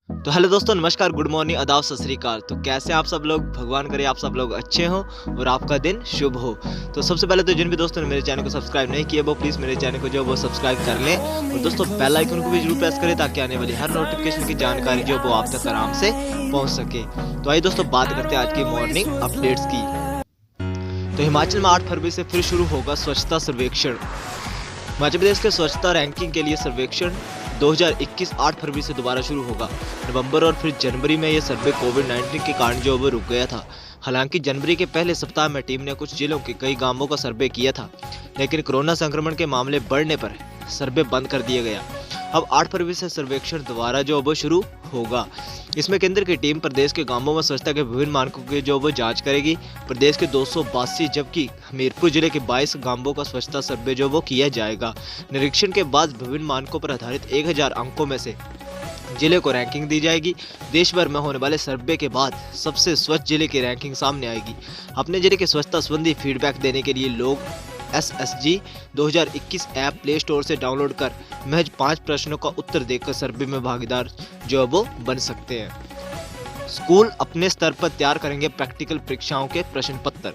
तो हेलो दोस्तों, नमस्कार, गुड मॉर्निंग, आदाब, सत श्री अकाल। तो कैसे आप सब लोग? भगवान करे आप सब लोग अच्छे हों और आपका दिन शुभ हो। तो सबसे पहले तो जिन भी दोस्तों ने मेरे चैनल को सब्सक्राइब नहीं किया वो प्लीज़ मेरे चैनल को जो वो सब्सक्राइब कर लें और दोस्तों बेल आइकन को भी जरूर प्रेस करें ताकि आने वाली हर नोटिफिकेशन की जानकारी जो वो आप तक आराम से पहुँच सके। तो आइए दोस्तों बात करते हैं आज की मॉर्निंग अपडेट्स की। तो हिमाचल में 8 फरवरी से फिर शुरू होगा स्वच्छता सर्वेक्षण। मध्य प्रदेश के स्वच्छता रैंकिंग के लिए सर्वेक्षण 2021 8 फरवरी से दोबारा शुरू होगा। नवंबर और फिर जनवरी में यह सर्वे कोविड-19 के कारण जो वो रुक गया था। हालांकि जनवरी के पहले सप्ताह में टीम ने कुछ जिलों के कई गांवों का सर्वे किया था, लेकिन कोरोना संक्रमण के मामले बढ़ने पर सर्वे बंद कर दिया गया। अब 8 फरवरी से सर्वेक्षण दोबारा जो वो शुरू होगा। इसमें केंद्र की टीम प्रदेश के गांवों में स्वच्छता के विभिन्न मानकों की जो वो जांच करेगी। प्रदेश के 282 जबकि हमीरपुर जिले के 22 गांवों का स्वच्छता सर्वे जो वो किया जाएगा। निरीक्षण के बाद विभिन्न मानकों पर आधारित 1000 अंकों में से जिले को रैंकिंग दी जाएगी। देश भर में होने वाले सर्वे के बाद सबसे स्वच्छ जिले की रैंकिंग सामने आएगी। अपने जिले की स्वच्छता संबंधी फीडबैक देने के लिए लोग SSG 2021 ऐप प्ले स्टोर से डाउनलोड कर महज 5 प्रश्नों का उत्तर देकर सर्वे में भागीदार जो वो बन सकते हैं। स्कूल अपने स्तर पर तैयार करेंगे प्रैक्टिकल परीक्षाओं के प्रश्न पत्र।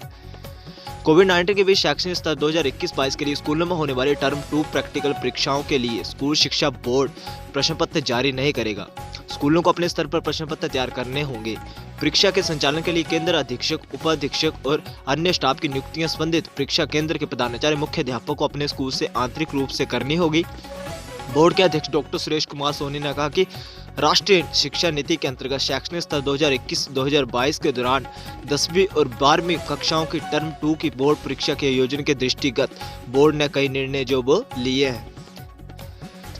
कोविड-19 के बीच शैक्षणिक स्तर 2021-22 के लिए स्कूलों में होने वाली टर्म 2 प्रैक्टिकल परीक्षाओं के लिए स्कूल शिक्षा बोर्ड प्रश्न पत्र जारी नहीं करेगा। स्कूलों को अपने स्तर पर प्रश्न पत्र तैयार करने होंगे। परीक्षा के संचालन के लिए केंद्र अधीक्षक, उपाधीक्षक और अन्य स्टाफ की नियुक्तियां संबंधित परीक्षा केंद्र के प्रधानाचार्य मुख्य अध्यापक को अपने स्कूल से आंतरिक रूप से करनी होगी। बोर्ड के अध्यक्ष डॉक्टर सुरेश कुमार सोनी ने कहा कि राष्ट्रीय शिक्षा नीति के अंतर्गत शैक्षणिक स्तर 2021-2022 के दौरान 10वीं और 12वीं कक्षाओं की टर्म 2 की बोर्ड परीक्षा के आयोजन के दृष्टिगत बोर्ड ने कई निर्णय जो वो लिए हैं।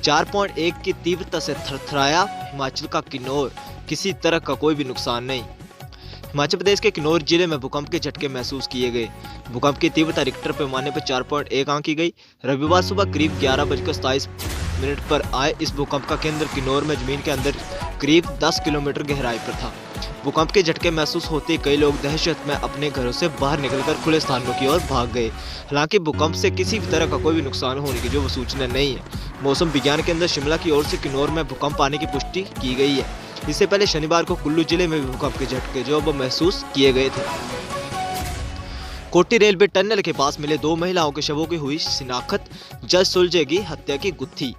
4.1 की तीव्रता से थरथराया हिमाचल का किन्नौर, किसी तरह का कोई भी नुकसान नहीं। हिमाचल प्रदेश के किन्नौर जिले में भूकंप के झटके महसूस किए गए। भूकंप की तीव्रता रिक्टर पैमाने पर 4.1 आंकी गई। रविवार सुबह करीब 11:27 पर आए इस भूकंप का केंद्र किन्नौर में जमीन के अंदर करीब 10 किलोमीटर गहराई पर था। भूकंप के झटके महसूस होते कई लोग दहशत में अपने घरों से बाहर निकलकर खुले स्थानों की ओर भाग गए। हालांकि भूकंप से किसी भी तरह का कोई भी नुकसान होने की जो सूचना नहीं है। मौसम विज्ञान केंद्र शिमला की ओर से किन्नौर में भूकंप आने की पुष्टि की गई है। इससे पहले शनिवार को कुल्लू जिले में भी भूकंप के झटके जो वो महसूस किए गए थे। कोटी रेलवे टनल के पास मिले 2 महिलाओं के शवों की हुई शिनाख्त, जज सुलझेगी हत्या की गुत्थी।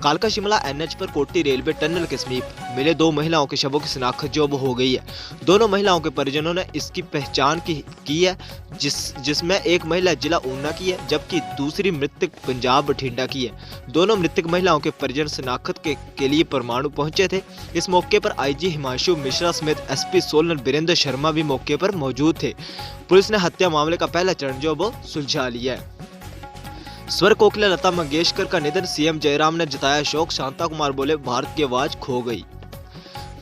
कालका शिमला NH पर कोटी रेलवे टनल के समीप मिले 2 महिलाओं के शवों की शिनाख्त जो हो गई है। दोनों महिलाओं के परिजनों ने इसकी पहचान की है, जिसमें एक महिला जिला ऊना की है जबकि दूसरी मृतक पंजाब बठिंडा की है। दोनों मृतक महिलाओं के परिजन शिनाख्त के लिए परमाणु पहुंचे थे। इस मौके पर IG हिमांशु मिश्रा समेत SP सोलन वीरेंद्र शर्मा भी मौके पर मौजूद थे। पुलिस ने हत्या मामले का पहला चरण जो वो सुलझा लिया है। स्वर कोकिला लता मंगेशकर का निधन, CM जयराम ने जताया शोक। शांता कुमार बोले भारत की आवाज खो गई।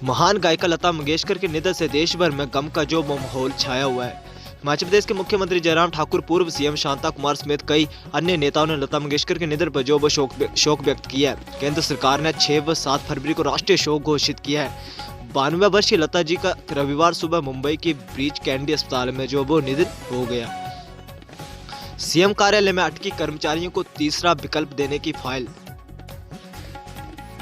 महान गायिका लता मंगेशकर के निधन से देश भर में गम का जो माहौल छाया हुआ है। हिमाचल प्रदेश के मुख्यमंत्री जयराम ठाकुर, पूर्व CM शांता कुमार समेत कई अन्य नेताओं ने लता मंगेशकर के निधन पर जो वो शोक व्यक्त किया है। केंद्र सरकार ने 6 व 7 फरवरी को राष्ट्रीय शोक घोषित किया है। 92 वर्षीय लता जी का रविवार सुबह मुंबई के ब्रीच कैंडी अस्पताल में जो वो निधन हो गया। CM कार्यालय में अटकी कर्मचारियों को तीसरा विकल्प देने की फाइल।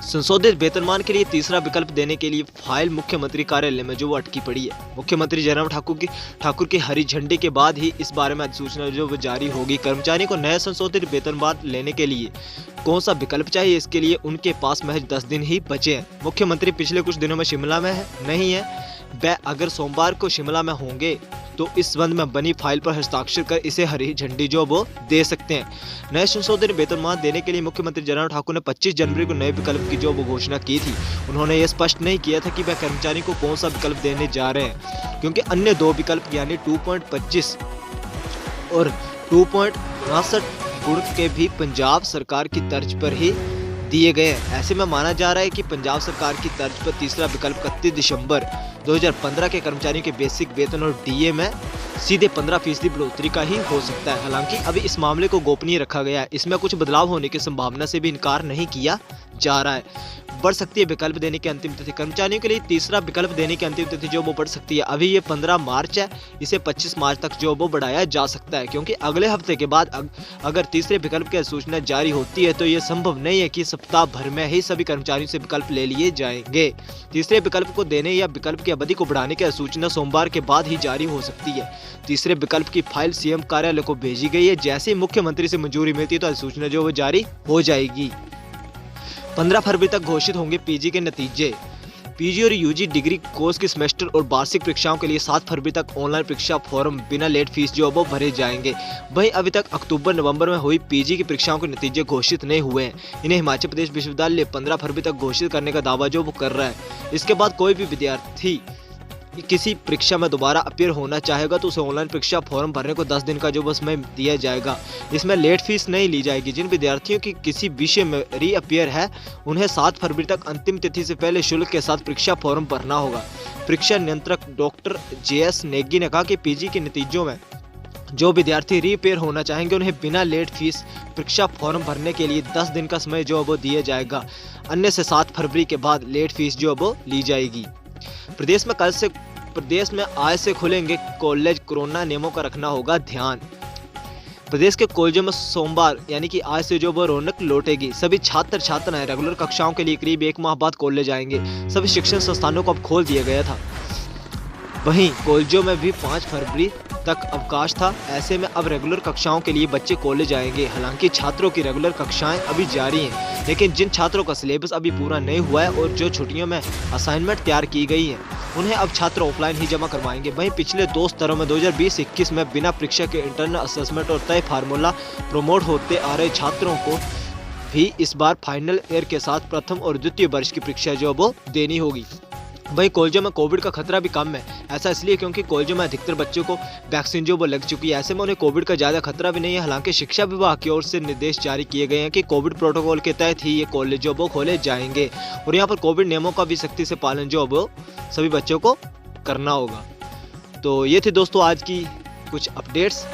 संशोधित वेतनमान के लिए तीसरा विकल्प देने के लिए फाइल मुख्यमंत्री कार्यालय में जो वो अटकी पड़ी है। मुख्यमंत्री जयराम ठाकुर की हरी झंडी के बाद ही इस बारे में अधिसूचना जो वो जारी होगी। कर्मचारियों को नया संशोधित वेतनमान लेने के लिए कौन सा विकल्प चाहिए, इसके लिए उनके पास महज 10 दिन ही बचे हैं। मुख्यमंत्री पिछले कुछ दिनों में शिमला में नहीं है। वह अगर सोमवार को शिमला में होंगे तो इस संबंध में बनी फाइल पर हस्ताक्षर कर इसे हरी झंडी जो वो दे सकते हैं। नए संशोधित वेतनमान देने के लिए मुख्यमंत्री जयराम ठाकुर ने 25 जनवरी को नए विकल्प की जो वो घोषणा की थी। उन्होंने ये स्पष्ट नहीं किया था कि वह कर्मचारी को कौन सा विकल्प देने जा रहे हैं, क्योंकि अन्य 2 विकल्प यानी 2.25 और 2.62 गुण के भी पंजाब सरकार की तर्ज पर ही दिए गए हैं। ऐसे में माना जा रहा है कि पंजाब सरकार की तर्ज पर तीसरा विकल्प 31 दिसंबर 2015 के कर्मचारियों के बेसिक वेतन और डीए में सीधे 15% बढ़ोतरी का ही हो सकता है। हालांकि अभी इस मामले को गोपनीय रखा गया है, इसमें कुछ बदलाव होने की संभावना से भी इनकार नहीं किया जा रहा है। बढ़ सकती है विकल्प देने की अंतिम तिथि। कर्मचारियों के लिए तीसरा विकल्प देने की अंतिम तिथि जो वो बढ़ सकती है। अभी ये 15 मार्च है, इसे 25 मार्च तक जो वो बढ़ाया जा सकता है, क्योंकि अगले हफ्ते के बाद अगर तीसरे विकल्प की सूचना जारी होती है तो ये संभव नहीं है कि सप्ताह भर में ही सभी कर्मचारियों से विकल्प ले लिए जाएंगे। तीसरे विकल्प को देने या विकल्प की अवधि को बढ़ाने की सूचना सोमवार के बाद ही जारी हो सकती है। तीसरे विकल्प की फाइल सीएम कार्यालय को भेजी गई है। जैसे ही मुख्यमंत्री से मंजूरी मिलती है तो अधिसूचना जो वो जारी हो जाएगी। 15 फरवरी तक घोषित होंगे पीजी के नतीजे। पीजी और यूजी डिग्री कोर्स की सेमेस्टर और वार्षिक परीक्षाओं के लिए 7 फरवरी तक ऑनलाइन परीक्षा फॉर्म बिना लेट फीस जो वो भरे जाएंगे। वहीं अभी तक अक्टूबर नवंबर में हुई पीजी की परीक्षाओं के नतीजे घोषित नहीं हुए हैं। इन्हें हिमाचल प्रदेश विश्वविद्यालय 15 फरवरी तक घोषित करने का दावा जो वो कर रहा है। इसके बाद कोई भी विद्यार्थी किसी परीक्षा में दोबारा अपीयर होना चाहेगा तो उसे ऑनलाइन परीक्षा फॉर्म भरने को 10 दिन का जो समय दिया जाएगा। इसमें लेट फीस नहीं ली जाएगी। जिन विद्यार्थियों की किसी विषय में री अपीयर है उन्हें 7 फरवरी तक अंतिम तिथि से पहले शुल्क के साथ परीक्षा फॉर्म भरना होगा। परीक्षा नियंत्रक डॉक्टर JS नेगी ने कहा कि पीजी के नतीजों में जो विद्यार्थी री अपीयर होना चाहेंगे उन्हें बिना लेट फीस परीक्षा फॉर्म भरने के लिए 10 दिन का समय जो वो दिया जाएगा। अन्य से 7 फरवरी के बाद लेट फीस जो वो ली जाएगी। प्रदेश में आज से खुलेंगे कॉलेज। कोरोना नियमों का रखना होगा ध्यान। प्रदेश के कॉलेजों में सोमवार यानी कि आज से जो वो रौनक लौटेगी। सभी छात्र रेगुलर कक्षाओं के लिए करीब 1 माह बाद कॉलेज आएंगे। सभी शिक्षण संस्थानों को अब खोल दिया गया था। वहीं कॉलेजों में भी 5 फरवरी तक अवकाश था। ऐसे में अब रेगुलर कक्षाओं के लिए बच्चे कॉलेज आएंगे। हालांकि छात्रों की रेगुलर कक्षाएं अभी जारी हैं, लेकिन जिन छात्रों का सिलेबस अभी पूरा नहीं हुआ है और जो छुट्टियों में असाइनमेंट तैयार की गई है उन्हें अब छात्र ऑफलाइन ही जमा करवाएंगे। वहीं पिछले 2 स्तरों में 2020-21 में बिना परीक्षा के इंटरनल असेसमेंट और तय फार्मूला प्रमोट होते आ रहे छात्रों को भी इस बार फाइनल ईयर के साथ प्रथम और द्वितीय वर्ष की परीक्षा जो वो देनी होगी। वहीं कॉलेजों में कोविड का खतरा भी कम है। ऐसा इसलिए क्योंकि कॉलेजों में अधिकतर बच्चों को वैक्सीन जो वो लग चुकी है। ऐसे में उन्हें कोविड का ज़्यादा खतरा भी नहीं है। हालांकि शिक्षा विभाग की ओर से निर्देश जारी किए गए हैं कि कोविड प्रोटोकॉल के तहत ही ये कॉलेज जो वो खोले जाएंगे और यहाँ पर कोविड नियमों का भी सख्ती से पालन जो वो सभी बच्चों को करना होगा। तो ये थे दोस्तों आज की कुछ अपडेट्स।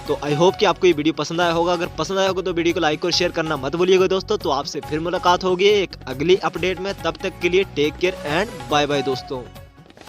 तो आई होप कि आपको ये वीडियो पसंद आया होगा। अगर पसंद आया होगा तो वीडियो को लाइक और शेयर करना मत भूलिएगा दोस्तों। तो आपसे फिर मुलाकात होगी एक अगली अपडेट में। तब तक के लिए take care and bye bye दोस्तों।